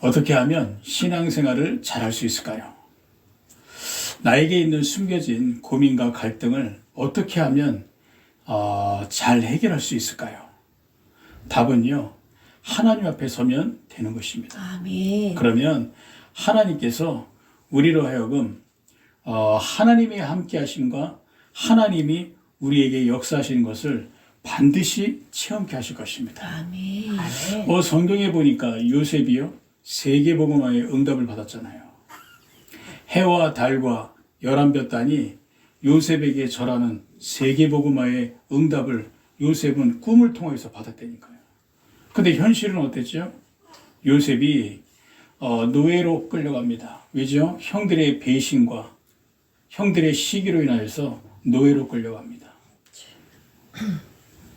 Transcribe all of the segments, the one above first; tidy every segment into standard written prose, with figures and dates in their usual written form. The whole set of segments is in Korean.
어떻게 하면 신앙생활을 잘할 수 있을까요? 나에게 있는 숨겨진 고민과 갈등을 어떻게 하면 잘 해결할 수 있을까요? 답은요, 하나님 앞에 서면 되는 것입니다. 아멘. 그러면 하나님께서 우리로 하여금 하나님의 함께 하심과 하나님이 우리에게 역사하시는 것을 반드시 체험케 하실 것입니다. 아멘. 성경에 보니까 요셉이요, 세계복음화의 응답을 받았잖아요. 해와 달과 11볕단이 요셉에게 절하는 세계복음화의 응답을 요셉은 꿈을 통해서 받았다니까요. 근데 현실은 어땠죠? 요셉이 노예로 끌려갑니다. 왜죠? 형들의 배신과 형들의 시기로 인하여서 노예로 끌려갑니다.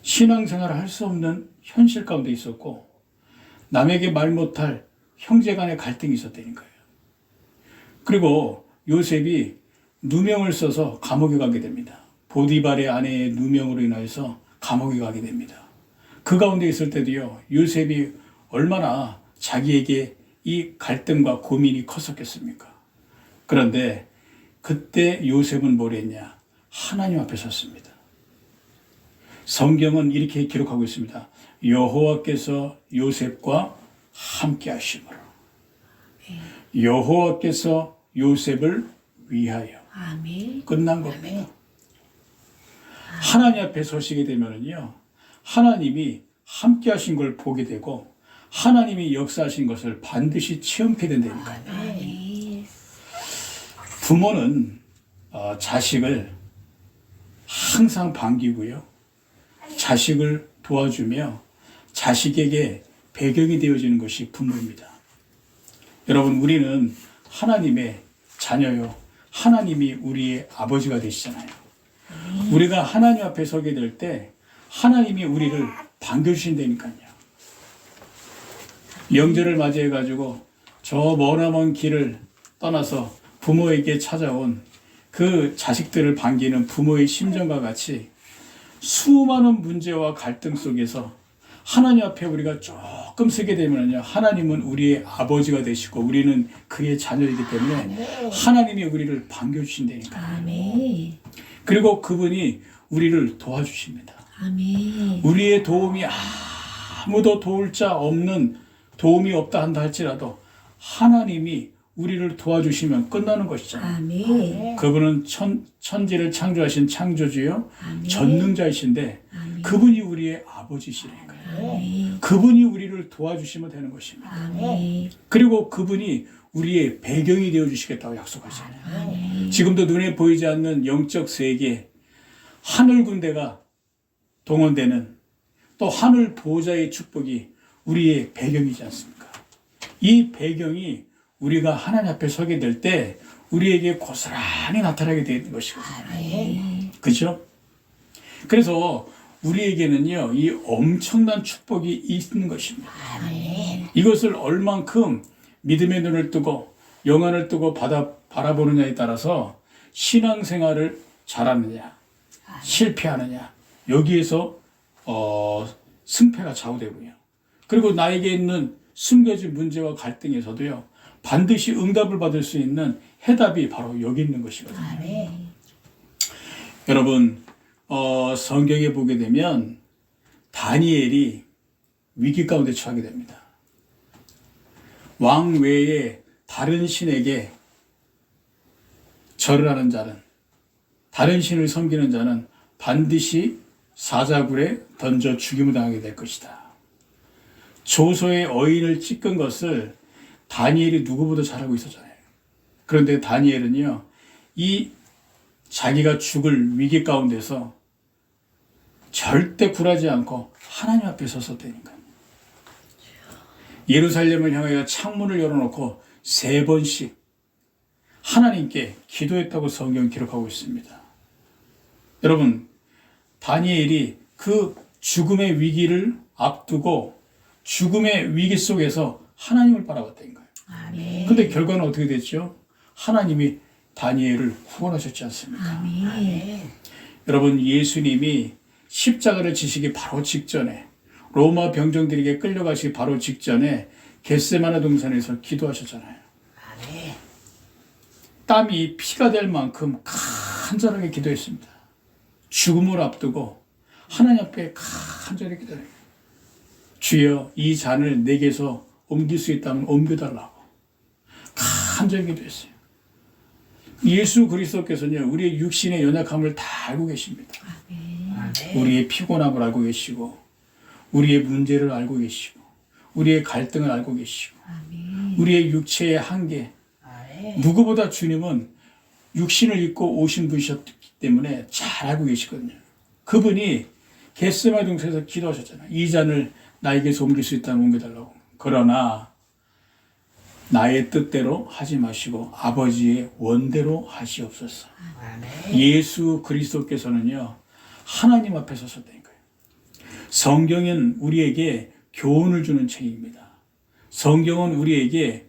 신앙생활을 할 수 없는 현실 가운데 있었고, 남에게 말 못할 형제 간의 갈등이 있었다니까요. 그리고 요셉이 누명을 써서 감옥에 가게 됩니다. 보디발의 아내의 누명으로 인하여서 감옥에 가게 됩니다. 그 가운데 있을 때도요, 요셉이 얼마나 자기에게 이 갈등과 고민이 컸었겠습니까? 그런데 그때 요셉은 뭘 했냐? 하나님 앞에 섰습니다. 성경은 이렇게 기록하고 있습니다. 여호와께서 요셉과 함께 하심으로. 여호와께서 요셉을 위하여. 아멘. 끝난 겁니다. 하나님 앞에 서시게 되면은요, 하나님이 함께 하신 걸 보게 되고 하나님이 역사하신 것을 반드시 체험하게 된다니까요. 아멘. 부모는 자식을 항상 반기고요, 자식을 도와주며 자식에게 배경이 되어지는 것이 부모입니다. 여러분, 우리는 하나님의 자녀요, 하나님이 우리의 아버지가 되시잖아요. 우리가 하나님 앞에 서게 될 때 하나님이 우리를 반겨주신다니까요. 명절을 맞이해가지고 저 머나먼 길을 떠나서 부모에게 찾아온 그 자식들을 반기는 부모의 심정과 같이 수많은 문제와 갈등 속에서 하나님 앞에 우리가 조금 서게 되면요, 하나님은 우리의 아버지가 되시고 우리는 그의 자녀이기 때문에 하나님이 우리를 반겨주신다니까요. 아멘. 그리고 그분이 우리를 도와주십니다. 아멘. 우리의 도움이 아무도 도울 자 없는, 도움이 없다 한다 할지라도 하나님이 우리를 도와주시면 끝나는 것이잖아요. 아멘. 그분은 천지를 창조하신 창조주요, 아멘. 전능자이신데 아멘. 그분이 우리의 아버지시라니까요. 아멘. 그분이 우리를 도와주시면 되는 것입니다. 아멘. 그리고 그분이 우리의 배경이 되어주시겠다고 약속하잖아요. 지금도 눈에 보이지 않는 영적 세계, 하늘 군대가 동원되는, 또 하늘 보호자의 축복이 우리의 배경이지 않습니까? 이 배경이 우리가 하나님 앞에 서게 될 때 우리에게 고스란히 나타나게 되는 것이거든요. 그렇죠? 그래서 우리에게는요, 이 엄청난 축복이 있는 것입니다. 이것을 얼만큼 믿음의 눈을 뜨고 영안을 뜨고 바라보느냐에 따라서 신앙생활을 잘하느냐, 실패하느냐, 여기에서 승패가 좌우되고요. 그리고 나에게 있는 숨겨진 문제와 갈등에서도요, 반드시 응답을 받을 수 있는 해답이 바로 여기 있는 것이거든요. 여러분, 성경에 보게 되면 다니엘이 위기 가운데 처하게 됩니다. 왕 외에 다른 신에게 절을 하는 자는, 다른 신을 섬기는 자는 반드시 사자굴에 던져 죽임을 당하게 될 것이다. 조서의 어인을 찢은 것을 다니엘이 누구보다 잘하고 있었잖아요. 그런데 다니엘은요, 이 자기가 죽을 위기 가운데서 절대 굴하지 않고 하나님 앞에 섰었다니까요. 예루살렘을 향하여 창문을 열어놓고 3번씩 하나님께 기도했다고 성경 기록하고 있습니다. 여러분, 다니엘이 그 죽음의 위기를 앞두고 죽음의 위기 속에서 하나님을 바라봤다니까요. 근데 결과는 어떻게 됐죠? 하나님이 다니엘을 구원하셨지 않습니까? 아멘. 여러분, 예수님이 십자가를 지시기 바로 직전에 로마 병정들에게 끌려가시기 바로 직전에 겟세마네 동산에서 기도하셨잖아요. 아멘. 땀이 피가 될 만큼 간절하게 기도했습니다. 죽음을 앞두고 하나님 앞에 간절히 기도해요. 주여, 이 잔을 내게서 옮길 수 있다면 옮겨달라고 간절히 기도했어요. 예수 그리스도께서는요, 우리의 육신의 연약함을 다 알고 계십니다. 아멘. 우리의 피곤함을 알고 계시고, 우리의 문제를 알고 계시고, 우리의 갈등을 알고 계시고, 우리의 육체의 한계, 아멘. 누구보다 주님은 육신을 입고 오신 분이셨기 때문에 잘 알고 계시거든요. 그분이 겟세마네 동산에서 기도하셨잖아요. 이 잔을 나에게서 옮길 수 있다면 옮겨달라고. 그러나 나의 뜻대로 하지 마시고 아버지의 원대로 하시옵소서. 아멘. 예수 그리스도께서는요, 하나님 앞에 서셨다니까요. 성경은 우리에게 교훈을 주는 책입니다. 성경은 우리에게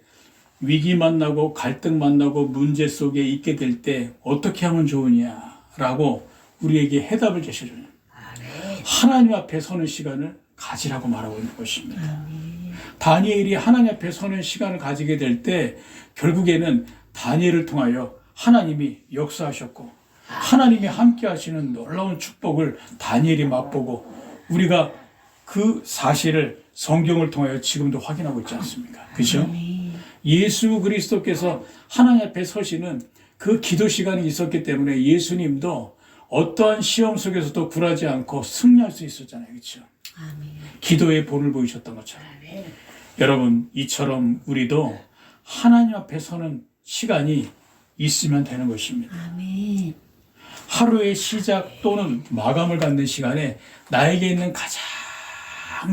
위기 만나고 갈등 만나고 문제 속에 있게 될 때 어떻게 하면 좋으냐라고 우리에게 해답을 제시해줘요. 아멘. 하나님 앞에 서는 시간을 가지라고 말하고 있는 것입니다. 다니엘이 하나님 앞에 서는 시간을 가지게 될 때 결국에는 다니엘을 통하여 하나님이 역사하셨고 하나님이 함께 하시는 놀라운 축복을 다니엘이 맛보고 우리가 그 사실을 성경을 통하여 지금도 확인하고 있지 않습니까? 그렇죠? 예수 그리스도께서 하나님 앞에 서시는 그 기도 시간이 있었기 때문에 예수님도 어떠한 시험 속에서도 굴하지 않고 승리할 수 있었잖아요. 그렇죠? 기도의 본을 보이셨던 것처럼. 아멘. 여러분, 이처럼 우리도 하나님 앞에 서는 시간이 있으면 되는 것입니다. 아멘. 하루의 시작 또는 마감을 갖는 시간에 나에게 있는 가장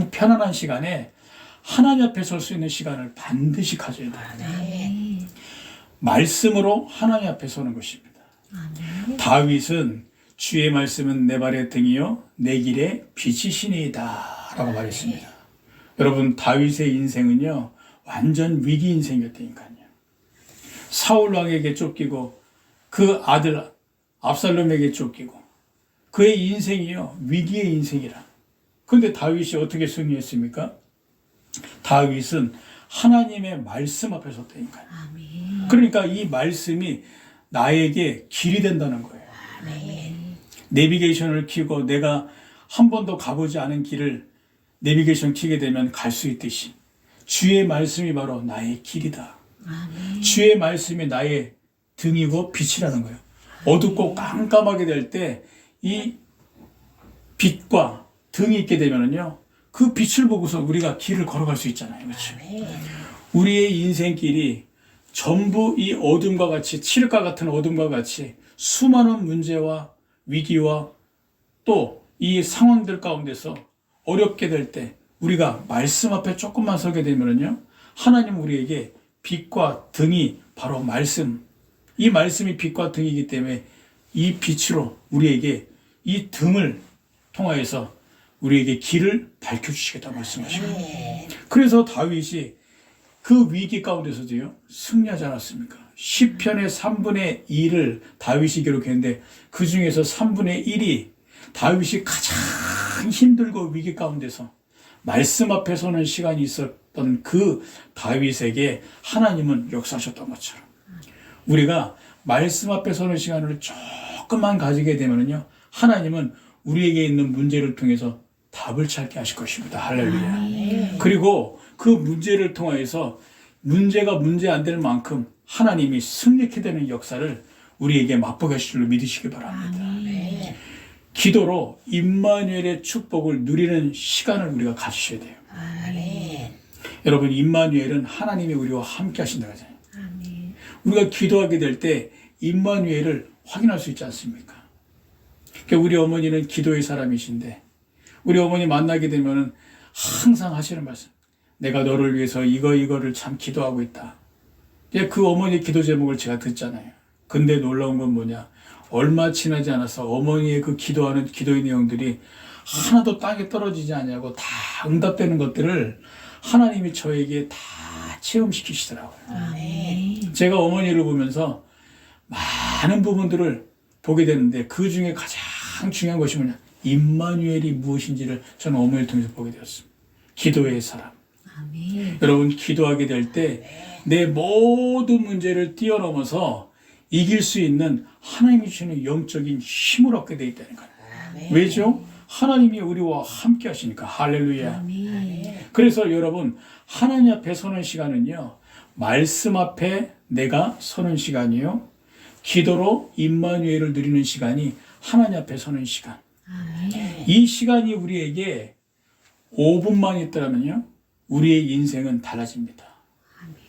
편안한 시간에 하나님 앞에 설 수 있는 시간을 반드시 가져야 돼요. 아멘. 말씀으로 하나님 앞에 서는 것입니다. 다윗은 주의 말씀은 내 발의 등이요 내 길의 빛이시니이다 라고 말했습니다. 여러분, 다윗의 인생은요 완전 위기 인생이었다니까요. 사울 왕에게 쫓기고 그 아들 압살롬에게 쫓기고 그의 인생이요 위기의 인생이라. 그런데 다윗이 어떻게 승리했습니까? 다윗은 하나님의 말씀 앞에 섰다니까요. 그러니까 이 말씀이 나에게 길이 된다는 거예요. 내비게이션을 켜고 내가 한 번도 가보지 않은 길을 내비게이션 켜게 되면 갈 수 있듯이 주의 말씀이 바로 나의 길이다. 주의 말씀이 나의 등이고 빛이라는 거예요. 어둡고 깜깜하게 될 때 이 빛과 등이 있게 되면은요, 그 빛을 보고서 우리가 길을 걸어갈 수 있잖아요. 그렇죠? 우리의 인생길이 전부 이 어둠과 같이, 칠흑과 같은 어둠과 같이 수많은 문제와 위기와 또 이 상황들 가운데서 어렵게 될 때 우리가 말씀 앞에 조금만 서게 되면은요, 하나님 우리에게 빛과 등이 바로 말씀, 이 말씀이 빛과 등이기 때문에 이 빛으로 우리에게 이 등을 통하여서 우리에게 길을 밝혀주시겠다고 말씀하십니다. 그래서 다윗이 그 위기 가운데서도요 승리하지 않았습니까? 시편의 3분의 2를 다윗이 기록했는데 그 중에서 3분의 1이 다윗이 가장 힘들고 위기 가운데서 말씀 앞에 서는 시간이 있었던 그 다윗에게 하나님은 역사하셨던 것처럼 우리가 말씀 앞에 서는 시간을 조금만 가지게 되면요 하나님은 우리에게 있는 문제를 통해서 답을 찾게 하실 것입니다. 할렐루야. 그리고 그 문제를 통해서 문제가 문제 안 될 만큼 하나님이 승리케 되는 역사를 우리에게 맛보게 하실 줄로 믿으시기 바랍니다. 기도로 임마누엘의 축복을 누리는 시간을 우리가 가지셔야 돼요. 여러분, 임마누엘은 하나님이 우리와 함께 하신다고 하잖아요. 우리가 기도하게 될 때 임마누엘을 확인할 수 있지 않습니까? 그러니까 우리 어머니는 기도의 사람이신데 우리 어머니 만나게 되면 항상 하시는 말씀, 내가 너를 위해서 이거를 참 기도하고 있다. 그 어머니 기도 제목을 제가 듣잖아요. 근데 놀라운 건 뭐냐, 얼마 지나지 않아서 어머니의 그 기도하는 기도의 내용들이 하나도 땅에 떨어지지 않냐고 다 응답되는 것들을 하나님이 저에게 다 체험시키시더라고요. 제가 어머니를 보면서 많은 부분들을 보게 되는데 그 중에 가장 중요한 것이 뭐냐, 임마누엘이 무엇인지를 저는 어머니를 통해서 보게 되었습니다. 기도의 사람. 아멘. 여러분, 기도하게 될 때 내 모든 문제를 뛰어넘어서 이길 수 있는 하나님이 주시는 영적인 힘을 얻게 돼 있다는 거예요. 아멘. 왜죠? 하나님이 우리와 함께 하시니까. 할렐루야. 아멘. 그래서 여러분, 하나님 앞에 서는 시간은요, 말씀 앞에 내가 서는 시간이요, 기도로 임마누엘을 누리는 시간이 하나님 앞에 서는 시간. 아멘. 이 시간이 우리에게 5분만 있더라면요, 우리의 인생은 달라집니다.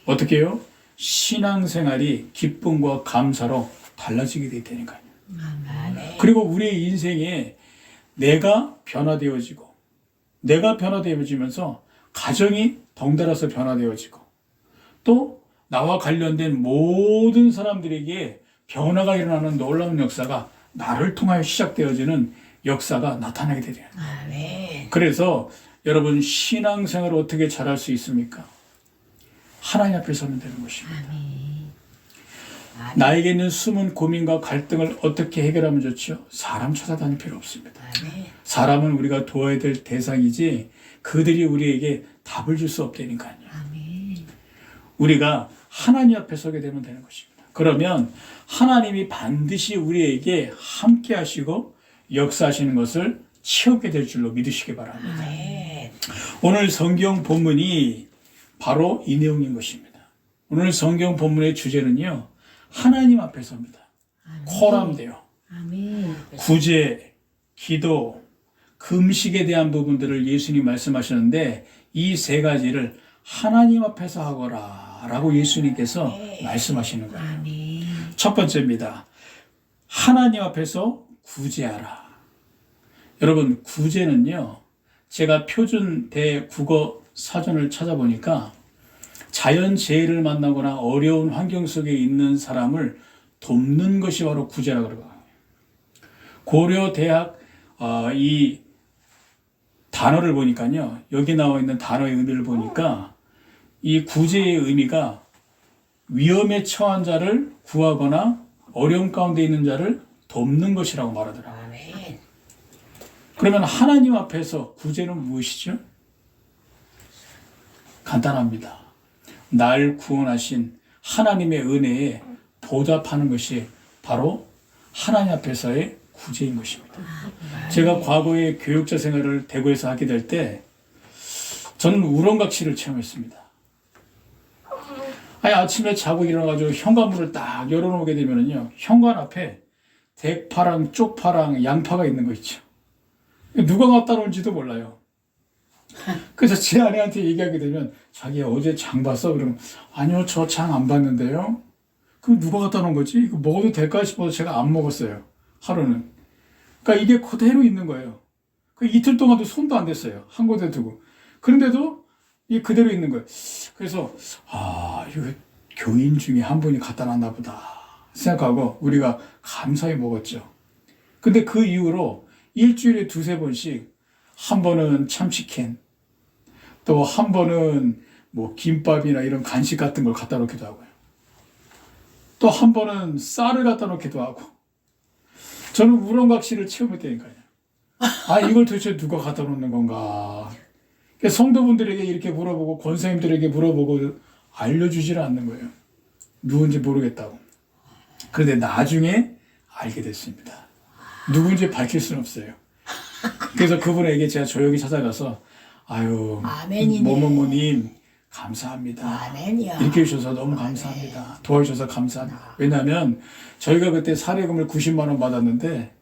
어떻게 해요? 신앙생활이 기쁨과 감사로 달라지게 되니까요. 아멘. 그리고 우리의 인생에 내가 변화되어지고, 내가 변화되어지면서 가정이 덩달아서 변화되어지고, 또 나와 관련된 모든 사람들에게 변화가 일어나는 놀라운 역사가 나를 통하여 시작되어지는 역사가 나타나게 되죠. 아멘. 그래서 여러분, 신앙생활을 어떻게 잘할 수 있습니까? 하나님 앞에 서면 되는 것입니다. 나에게 있는 숨은 고민과 갈등을 어떻게 해결하면 좋죠? 사람 찾아다닐 필요 없습니다. 아멘. 사람은 우리가 도와야 될 대상이지 그들이 우리에게 답을 줄 수 없다니까요. 아멘. 우리가 하나님 앞에 서게 되면 되는 것입니다. 그러면 하나님이 반드시 우리에게 함께 하시고 역사하시는 것을 체험하게 될 줄로 믿으시기 바랍니다. 아멘. 오늘 성경 본문이 바로 이 내용인 것입니다. 오늘 성경 본문의 주제는요, 하나님 앞에 섭니다. 코람데요. 아멘. 구제, 기도, 금식에 대한 부분들을 예수님이 말씀하셨는데 이 세 가지를 하나님 앞에서 하거라 라고 예수님께서 말씀하시는 거예요. 아멘. 첫 번째입니다. 하나님 앞에서 구제하라. 여러분, 구제는요, 제가 표준 대국어 사전을 찾아보니까 자연재해를 만나거나 어려운 환경 속에 있는 사람을 돕는 것이 바로 구제라고 그러거든요. 고려대학 이 단어를 보니까요, 여기 나와 있는 단어의 의미를 보니까 이 구제의 의미가 위험에 처한 자를 구하거나 어려움 가운데 있는 자를 돕는 것이라고 말하더라고요. 아멘. 그러면 하나님 앞에서 구제는 무엇이죠? 간단합니다. 날 구원하신 하나님의 은혜에 보답하는 것이 바로 하나님 앞에서의 구제인 것입니다. 제가 과거에 교육자 생활을 대구에서 하게 될 때 저는 우렁각시를 체험했습니다. 아니, 아침에 자고 일어나가지고 현관문을 딱 열어놓게 되면은요, 현관 앞에 대파랑 쪽파랑 양파가 있는 거 있죠. 누가 갖다 놓은지도 몰라요. 그래서 제 아내한테 얘기하게 되면, 자기야 어제 장 봤어? 그러면 아니요, 저 장 안 봤는데요. 그럼 누가 갖다 놓은 거지? 이거 먹어도 될까 싶어서 제가 안 먹었어요. 하루는. 그러니까 이게 그대로 있는 거예요. 그 이틀 동안도 손도 안 댔어요. 한 곳에 두고. 그런데도 이게 그대로 있는 거예요. 그래서 이거 교인 중에 한 분이 갖다 놨나 보다 생각하고 우리가 감사히 먹었죠. 근데 그 이후로 일주일에 두세 번씩, 한 번은 참치캔, 또 한 번은 뭐 김밥이나 이런 간식 같은 걸 갖다 놓기도 하고요. 또 한 번은 쌀을 갖다 놓기도 하고. 저는 우렁각시를 체험했다니까요. 이걸 도대체 누가 갖다 놓는 건가. 성도분들에게 이렇게 물어보고 권사님들에게 물어보고 알려주질 않는 거예요. 누군지 모르겠다고. 그런데 나중에 알게 됐습니다. 누군지 밝힐 수는 없어요. 그래서 그분에게 제가 조용히 찾아가서 아멘이네. 뭐뭐뭐님 감사합니다. 아멘이야. 이렇게 해주셔서 너무 감사합니다. 도와주셔서 감사합니다. 왜냐하면 저희가 그때 사례금을 90만 원 받았는데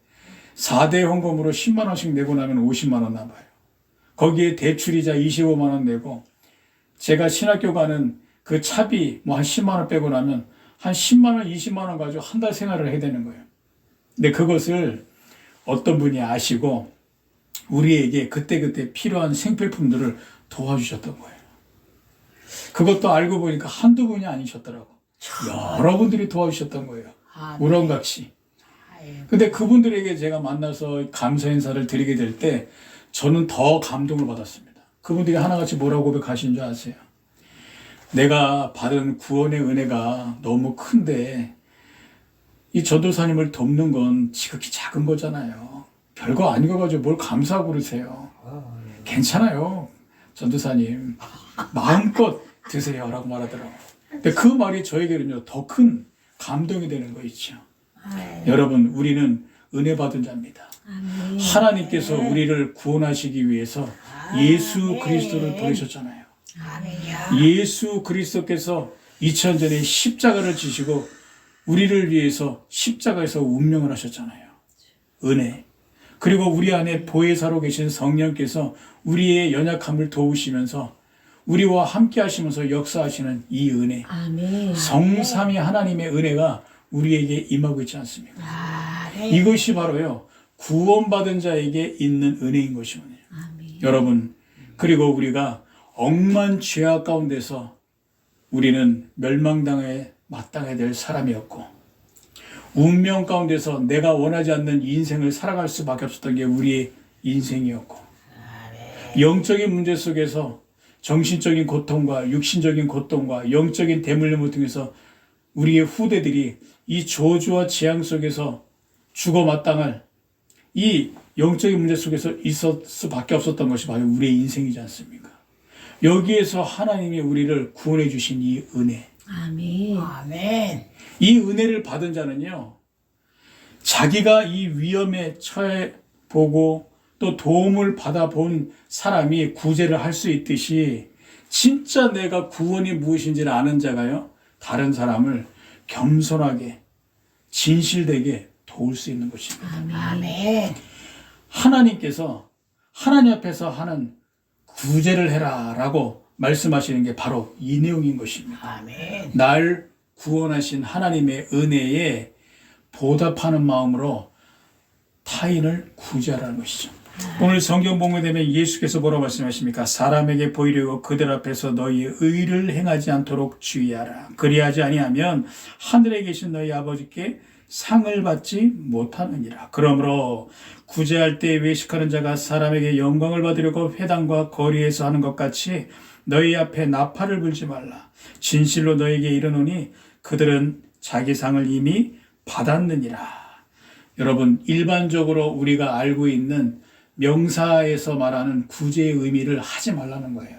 4대 헌금으로 10만 원씩 내고 나면 50만 원 남아요. 거기에 대출이자 25만 원 내고, 제가 신학교 가는 그 차비 뭐 한 10만 원 빼고 나면 한 10만 원, 20만 원 가지고 한 달 생활을 해야 되는 거예요. 근데 그것을 어떤 분이 아시고 우리에게 그때그때 필요한 생필품들을 도와주셨던 거예요. 그것도 알고 보니까 한두 분이 아니셨더라고. 여러분들이 도와주셨던 거예요. 우렁각시. 근데 그분들에게 제가 만나서 감사 인사를 드리게 될 때 저는 더 감동을 받았습니다. 그분들이 하나같이 뭐라고 고백하신 줄 아세요? 내가 받은 구원의 은혜가 너무 큰데 이 전도사님을 돕는 건 지극히 작은 거잖아요. 별거 아닌 거 가지고 뭘 감사하고 그러세요. 괜찮아요. 전도사님 마음껏 드세요라고 말하더라고요. 근데 그 말이 저에게는요 더 큰 감동이 되는 거 있죠. 여러분 우리는 은혜 받은 자입니다. 아멘. 하나님께서 우리를 구원하시기 위해서 예수 그리스도를 보내셨잖아요. 아멘이야. 예수 그리스도께서 2000년 전에 십자가를 지시고 우리를 위해서 십자가에서 운명을 하셨잖아요. 은혜. 그리고 우리 안에 보혜사로 계신 성령께서 우리의 연약함을 도우시면서 우리와 함께 하시면서 역사하시는 이 은혜. 아멘. 성삼위 하나님의 은혜가 우리에게 임하고 있지 않습니까? 아멘. 이것이 바로요 구원받은 자에게 있는 은혜인 것이거든요. 아멘. 여러분 그리고 우리가 억만 죄악 가운데서 우리는 멸망당에 마땅해야 될 사람이었고 운명 가운데서 내가 원하지 않는 인생을 살아갈 수밖에 없었던 게 우리의 인생이었고 영적인 문제 속에서 정신적인 고통과 육신적인 고통과 영적인 대물림을 통해서 우리의 후대들이 이 저주와 재앙 속에서 죽어 마땅할 이 영적인 문제 속에서 있을 수밖에 없었던 것이 바로 우리의 인생이지 않습니까? 여기에서 하나님이 우리를 구원해 주신 이 은혜, 아멘. 아멘. 이 은혜를 받은 자는요 자기가 이 위험에 처해 보고 또 도움을 받아본 사람이 구제를 할 수 있듯이 진짜 내가 구원이 무엇인지를 아는 자가요 다른 사람을 겸손하게 진실되게 도울 수 있는 것입니다. 아멘. 하나님께서 하나님 앞에서 하는 구제를 해라 라고 말씀하시는 게 바로 이 내용인 것입니다. 아멘. 날 구원하신 하나님의 은혜에 보답하는 마음으로 타인을 구제하라는 것이죠. 오늘 성경 보게 되면 예수께서 뭐라고 말씀하십니까? 사람에게 보이려고 그들 앞에서 너희의 의를 행하지 않도록 주의하라. 그리하지 아니하면 하늘에 계신 너희 아버지께 상을 받지 못하느니라. 그러므로 구제할 때 외식하는 자가 사람에게 영광을 받으려고 회당과 거리에서 하는 것 같이 너희 앞에 나팔을 불지 말라. 진실로 너희에게 이르노니 그들은 자기 상을 이미 받았느니라. 여러분 일반적으로 우리가 알고 있는 명사에서 말하는 구제의 의미를 하지 말라는 거예요.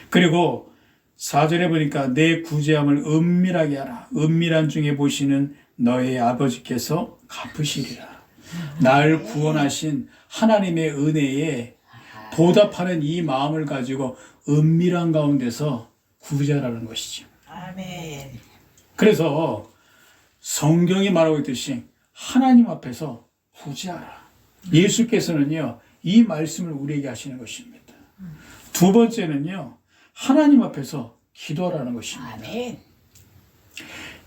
그리고 4절에 보니까 내 구제함을 은밀하게 하라. 은밀한 중에 보시는 너의 아버지께서 갚으시리라. 날 구원하신 하나님의 은혜에 보답하는 이 마음을 가지고 은밀한 가운데서 구제하라는 것이죠. 아멘. 그래서 성경이 말하고 있듯이 하나님 앞에서 구제하라. 예수께서는요 이 말씀을 우리에게 하시는 것입니다. 두 번째는요 하나님 앞에서 기도하라는 것입니다. 아멘.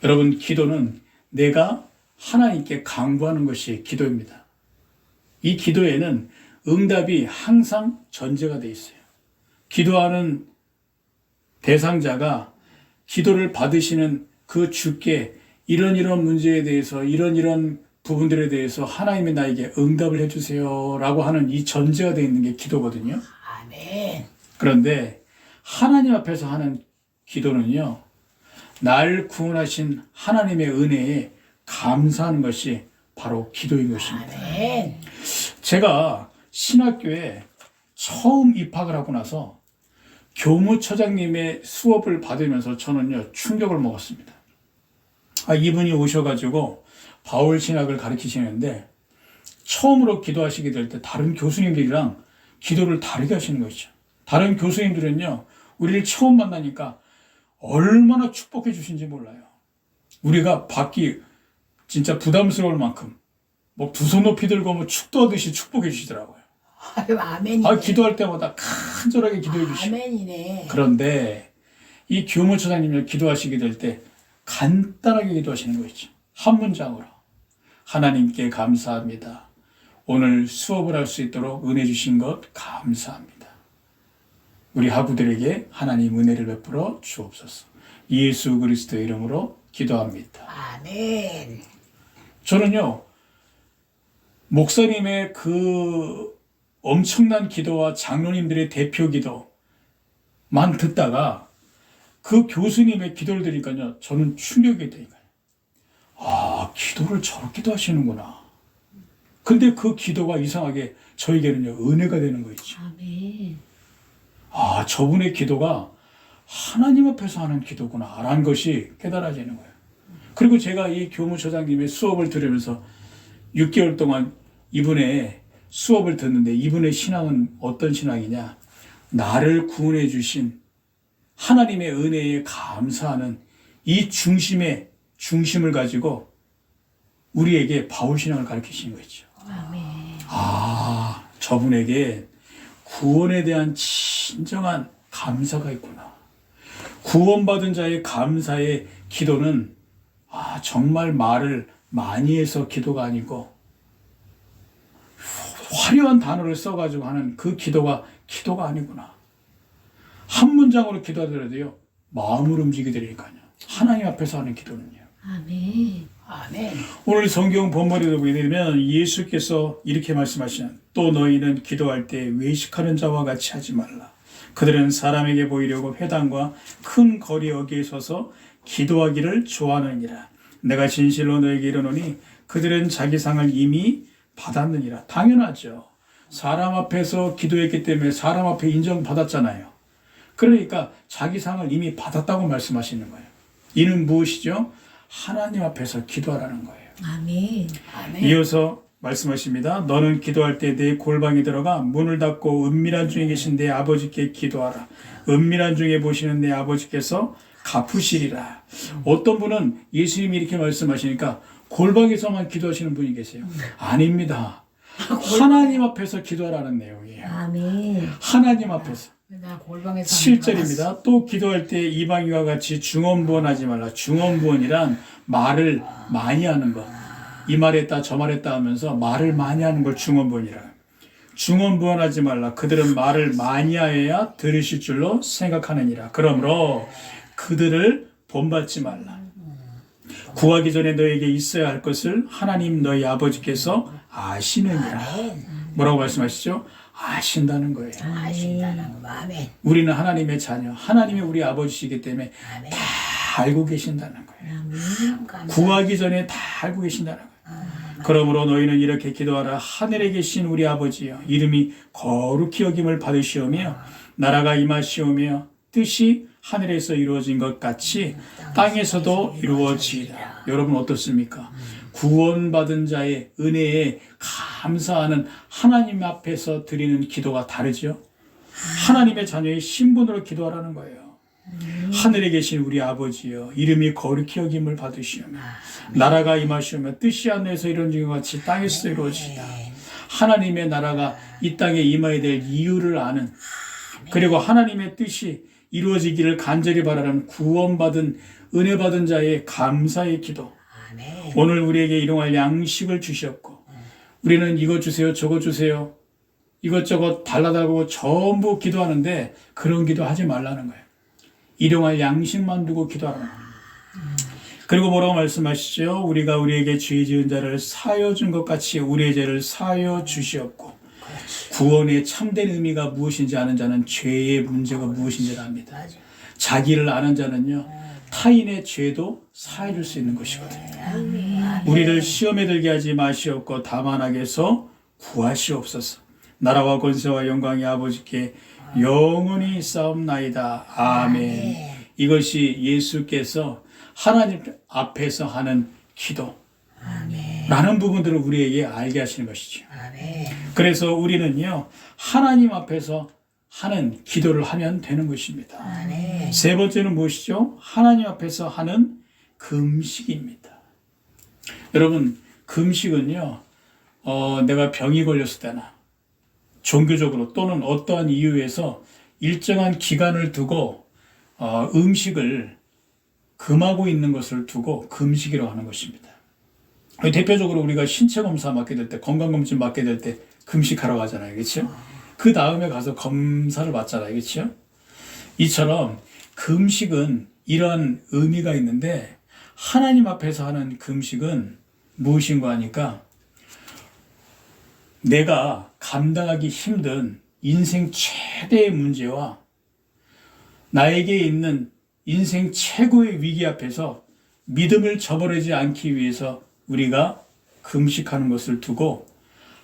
여러분 기도는 내가 하나님께 강구하는 것이 기도입니다. 이 기도에는 응답이 항상 전제가 돼 있어요. 기도하는 대상자가 기도를 받으시는 그 주께 이런 문제에 대해서 이런 부분들에 대해서 하나님이 나에게 응답을 해주세요 라고 하는 이 전제가 되어 있는 게 기도거든요. 아멘. 그런데 하나님 앞에서 하는 기도는요 날 구원하신 하나님의 은혜에 감사하는 것이 바로 기도인 것입니다. 아멘. 제가 신학교에 처음 입학을 하고 나서 교무처장님의 수업을 받으면서 저는요 충격을 먹었습니다. 이분이 오셔가지고 바울 신학을 가르치시는데 처음으로 기도하시게 될 때 다른 교수님들이랑 기도를 다르게 하시는 것이죠. 다른 교수님들은요 우리를 처음 만나니까 얼마나 축복해 주신지 몰라요. 우리가 받기 진짜 부담스러울 만큼 뭐 두 손 높이 들고 뭐 축도하듯이 축복해 주시더라고요. 아유, 아멘이네. 기도할 때마다 간절하게 기도해 주시고. 아멘이네. 그런데 이 교무처장님이 기도하시게 될 때 간단하게 기도하시는 것이죠. 한 문장으로 하나님께 감사합니다. 오늘 수업을 할 수 있도록 은혜 주신 것 감사합니다. 우리 학우들에게 하나님 은혜를 베풀어 주옵소서. 예수 그리스도의 이름으로 기도합니다. 아멘. 저는요 목사님의 그 엄청난 기도와 장로님들의 대표 기도만 듣다가 그 교수님의 기도를 들으니까요 저는 충격이 되니까요. 기도를 저렇게도 하시는구나. 근데 그 기도가 이상하게 저에게는요, 은혜가 되는 거 있죠. 아멘. 아, 저분의 기도가 하나님 앞에서 하는 기도구나 라는 것이 깨달아지는 거예요. 그리고 제가 이 교무처장님의 수업을 들으면서 6개월 동안 이분의 수업을 듣는데 이분의 신앙은 어떤 신앙이냐? 나를 구원해 주신 하나님의 은혜에 감사하는 이 중심을 가지고 우리에게 바울신앙을 가르치시는 거죠. 아멘. 아, 저분에게 구원에 대한 진정한 감사가 있구나. 구원받은 자의 감사의 기도는 정말 말을 많이 해서 기도가 아니고 화려한 단어를 써가지고 하는 그 기도가 아니구나. 한 문장으로 기도하더라도요, 마음을 움직이게 되니까요. 하나님 앞에서 하는 기도는요. 아멘. 아멘. 오늘 성경 본문에도 보게 되면 예수께서 이렇게 말씀하시는, 또 너희는 기도할 때 외식하는 자와 같이 하지 말라. 그들은 사람에게 보이려고 회당과 큰 거리 어귀에 서서 기도하기를 좋아하느니라. 내가 진실로 너에게 이르노니 그들은 자기 상을 이미 받았느니라. 당연하죠. 사람 앞에서 기도했기 때문에 사람 앞에 인정받았잖아요. 그러니까 자기 상을 이미 받았다고 말씀하시는 거예요. 이는 무엇이죠? 하나님 앞에서 기도하라는 거예요. 아멘. 아멘. 이어서 말씀하십니다. 너는 기도할 때 내 골방에 들어가 문을 닫고 은밀한 중에 계신 내 아버지께 기도하라. 은밀한 중에 보시는 내 아버지께서 갚으시리라. 어떤 분은 예수님이 이렇게 말씀하시니까 골방에서만 기도하시는 분이 계세요. 아닙니다. 하나님 앞에서 기도하라는 내용이에요. 아멘. 하나님 앞에서. 나 골방에서 7절입니다. 또 기도할 때 이방인과 같이 중언부언하지 말라. 중언부언이란 말을 많이 하는 것. 이 말했다 저 말했다 하면서 말을 많이 하는 걸 중언부언이라. 중언부언하지 말라. 그들은 말을 많이 하여야 들으실 줄로 생각하느니라. 그러므로 그들을 본받지 말라. 구하기 전에 너에게 있어야 할 것을 하나님 너희 아버지께서 아시느니라. 뭐라고 말씀하시죠? 아신다는 거예요. 아신다는 거. 아멘. 우리는 하나님의 자녀, 하나님이 우리 아버지시기 때문에 다 알고 계신다는 거예요. 아멘. 구하기 전에 다 알고 계신다는 거예요. 그러므로 너희는 이렇게 기도하라. 하늘에 계신 우리 아버지여, 이름이 거룩히 여김을 받으시오며 나라가 임하시오며 뜻이 하늘에서 이루어진 것 같이 땅에서도 이루어지이다. 여러분 어떻습니까? 구원받은 자의 은혜에 감사하는 하나님 앞에서 드리는 기도가 다르죠. 하나님의 자녀의 신분으로 기도하라는 거예요. 하늘에 계신 우리 아버지여, 이름이 거룩히 여김을 받으시오며 나라가 임하시오며 뜻이 하늘에서 이루어진 것 같이 땅에서도 이루어지이다. 하나님의 나라가 이 땅에 임해야 될 이유를 아는, 그리고 하나님의 뜻이 이루어지기를 간절히 바라는 구원받은 은혜 받은 자의 감사의 기도. 오늘 우리에게 일용할 양식을 주셨고 우리는 이것 주세요 저것 주세요 이것저것 달라달라고 전부 기도하는데 그런 기도 하지 말라는 거예요. 일용할 양식만 두고 기도하라는 거예요. 그리고 뭐라고 말씀하시죠? 우리가 우리에게 죄 지은 자를 사하여 준 것 같이 우리의 죄를 사하여 주시옵고. 구원의 참된 의미가 무엇인지 아는 자는 죄의 문제가 무엇인지를 압니다. 자기를 아는 자는요, 타인의 죄도 사해 줄 수 있는 것이거든요. 우리를 시험에 들게 하지 마시옵고 다만 악에서 구하시옵소서. 나라와 권세와 영광이 아버지께 영원히 있사옵나이다. 아멘. 이것이 예수께서 하나님 앞에서 하는 기도 라는 부분들을 우리에게 알게 하시는 것이죠. 그래서 우리는요, 하나님 앞에서 하는 기도를 하면 되는 것입니다. 세 번째는 무엇이죠? 하나님 앞에서 하는 금식입니다. 여러분, 금식은요, 내가 병이 걸렸을 때나 종교적으로 또는 어떠한 이유에서 일정한 기간을 두고 음식을 금하고 있는 것을 두고 금식이라고 하는 것입니다. 대표적으로 우리가 신체 검사 맡게 될 때, 건강검진 맡게 될 때 금식하러 가잖아요. 그렇죠? 그 다음에 가서 검사를 받잖아요. 그렇죠? 이처럼 금식은 이러한 의미가 있는데 하나님 앞에서 하는 금식은 무엇인가 하니까 내가 감당하기 힘든 인생 최대의 문제와 나에게 있는 인생 최고의 위기 앞에서 믿음을 저버리지 않기 위해서 우리가 금식하는 것을 두고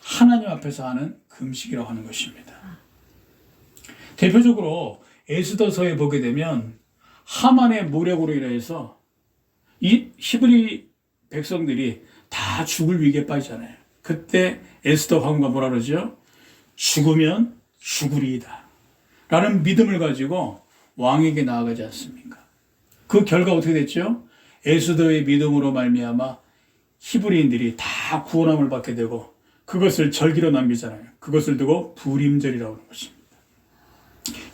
하나님 앞에서 하는 금식이라고 하는 것입니다. 대표적으로 에스더서에 보게 되면 하만의 모략으로 인해서 이 히브리 백성들이 다 죽을 위기에 빠지잖아요. 그때 에스더 황후가 뭐라 그러죠? 죽으면 죽으리이다 라는 믿음을 가지고 왕에게 나아가지 않습니까? 그 결과 어떻게 됐죠? 에스더의 믿음으로 말미암아 히브리인들이 다 구원함을 받게 되고 그것을 절기로 남기잖아요. 그것을 두고 부림절이라고 하는 것입니다.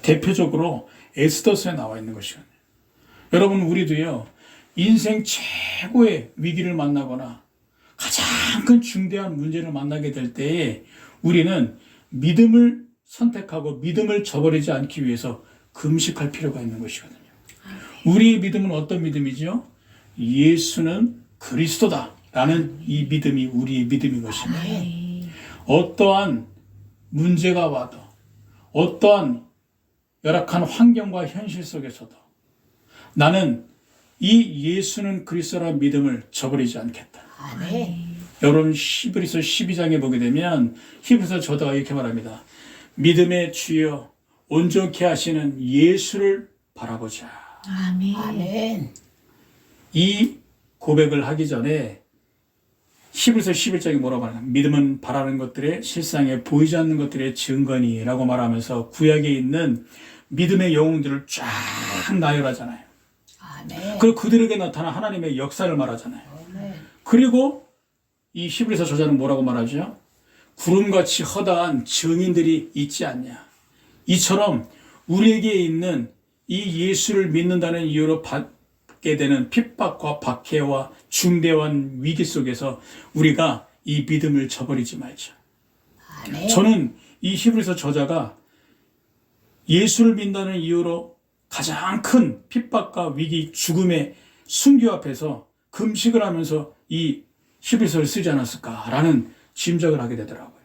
대표적으로 에스더서에 나와 있는 것이거든요. 여러분, 우리도요, 인생 최고의 위기를 만나거나 가장 큰 중대한 문제를 만나게 될 때에 우리는 믿음을 선택하고 믿음을 저버리지 않기 위해서 금식할 필요가 있는 것이거든요. 우리의 믿음은 어떤 믿음이죠? 예수는 그리스도다 라는 이 믿음이 우리의 믿음인 것입니다. 어떠한 문제가 와도 어떠한 열악한 환경과 현실 속에서도 나는 이 예수는 그리스도라는 믿음을 저버리지 않겠다. 여러분, 히브리서 12장에 보게 되면 히브리서 저자가 이렇게 말합니다. 믿음의 주여 온전케 하시는 예수를 바라보자. 아멘. 이 고백을 하기 전에 히브리서 11장에 뭐라고 하냐? 믿음은 바라는 것들의 실상에 보이지 않는 것들의 증거니라고 말하면서 구약에 있는 믿음의 영웅들을 쫙 나열하잖아요. 아멘. 그리고 그들에게 나타난 하나님의 역사를 말하잖아요. 아멘. 그리고 이 히브리서 저자는 뭐라고 말하죠? 구름같이 허다한 증인들이 있지 않냐. 이처럼 우리에게 있는 이 예수를 믿는다는 이유로 받게 되는 핍박과 박해와 중대한 위기 속에서 우리가 이 믿음을 저버리지 말자. 아멘. 저는 이 히브리서 저자가 예수를 믿는다는 이유로 가장 큰 핍박과 위기, 죽음의 순교 앞에서 금식을 하면서 이 히브리서를 쓰지 않았을까라는 짐작을 하게 되더라고요.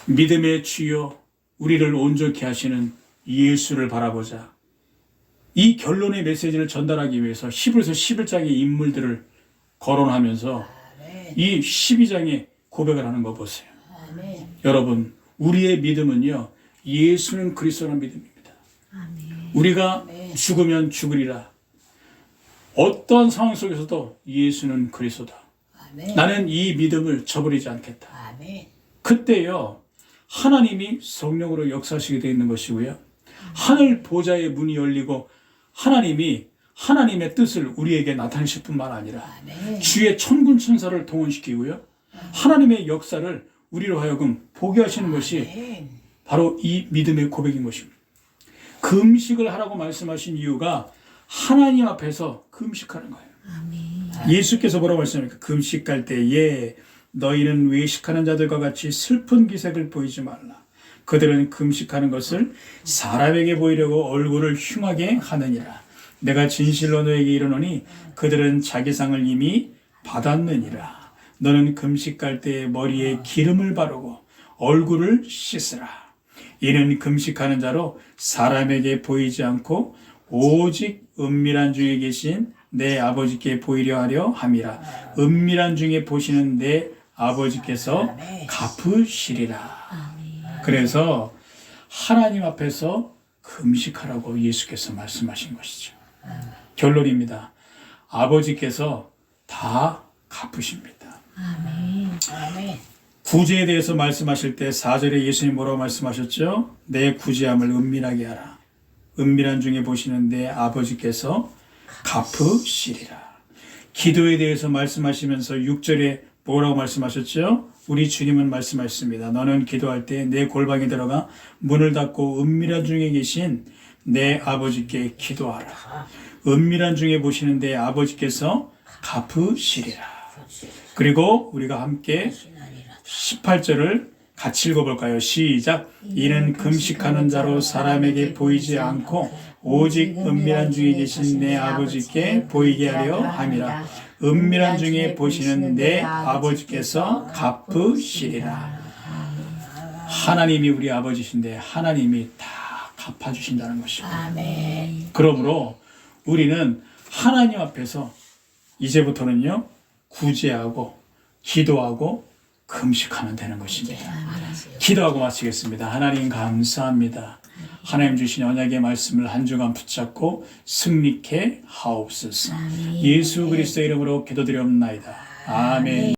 믿음의 주여 우리를 온전케 하시는 예수를 바라보자. 이 결론의 메시지를 전달하기 위해서 히브리서 11장의 인물들을 거론하면서 이 12장의 고백을 하는 거 보세요. 아멘. 여러분, 우리의 믿음은요, 예수는 그리스도라는 믿음입니다. 우리가 죽으면 죽으리라. 어떠한 상황 속에서도 예수는 그리스도다. 아멘. 나는 이 믿음을 저버리지 않겠다. 아멘. 그때요, 하나님이 성령으로 역사하시게 되어 있는 것이고요. 하늘 보좌의 문이 열리고 하나님이 하나님의 뜻을 우리에게 나타내실 뿐만 아니라 아멘. 주의 천군 천사를 동원시키고요. 하나님의 역사를 우리로 하여금 보게 하시는 것이 아멘. 바로 이 믿음의 고백인 것입니다. 금식을 하라고 말씀하신 이유가 하나님 앞에서 금식하는 거예요. 예수께서 뭐라고 말씀합니까? 금식할 때에 너희는 외식하는 자들과 같이 슬픈 기색을 보이지 말라. 그들은 금식하는 것을 사람에게 보이려고 얼굴을 흉하게 하느니라. 내가 진실로 너에게 이르노니 그들은 자기 상을 이미 받았느니라. 너는 금식할 때에 머리에 기름을 바르고 얼굴을 씻으라. 이는 금식하는 자로 사람에게 보이지 않고 오직 은밀한 중에 계신 내 아버지께 보이려 하려 함이라. 은밀한 중에 보시는 내 아버지께서 갚으시리라. 그래서 하나님 앞에서 금식하라고 예수께서 말씀하신 것이죠. 결론입니다. 아버지께서 다 갚으십니다. 아멘. 구제에 대해서 말씀하실 때 4절에 예수님 뭐라고 말씀하셨죠? 내 구제함을 은밀하게 하라. 은밀한 중에 보시는 내 아버지께서 갚으시리라. 기도에 대해서 말씀하시면서 6절에 뭐라고 말씀하셨죠? 우리 주님은 말씀하셨습니다. 너는 기도할 때 내 골방에 들어가 문을 닫고 은밀한 중에 계신 내 아버지께 기도하라. 은밀한 중에 보시는 내 아버지께서 갚으시리라. 그리고 우리가 함께 18절을 같이 읽어볼까요? 시작. 이는 금식하는 자로 사람에게 보이지 않고 오직 은밀한 중에 계신 내 아버지께 보이게 하려 함이라. 은밀한 중에 보시는 내 아버지께서 갚으시리라. 하나님이 우리 아버지신데 하나님이 다 갚아주신다는 것입니다. 아멘. 그러므로 우리는 하나님 앞에서 이제부터는요, 구제하고 기도하고 금식하면 되는 것입니다. 알았어요. 기도하고 마치겠습니다. 하나님 감사합니다. 하나님 주신 언약의 말씀을 한 주간 붙잡고 승리케 하옵소서. 예수 그리스도의 이름으로 기도드리옵나이다. 아멘.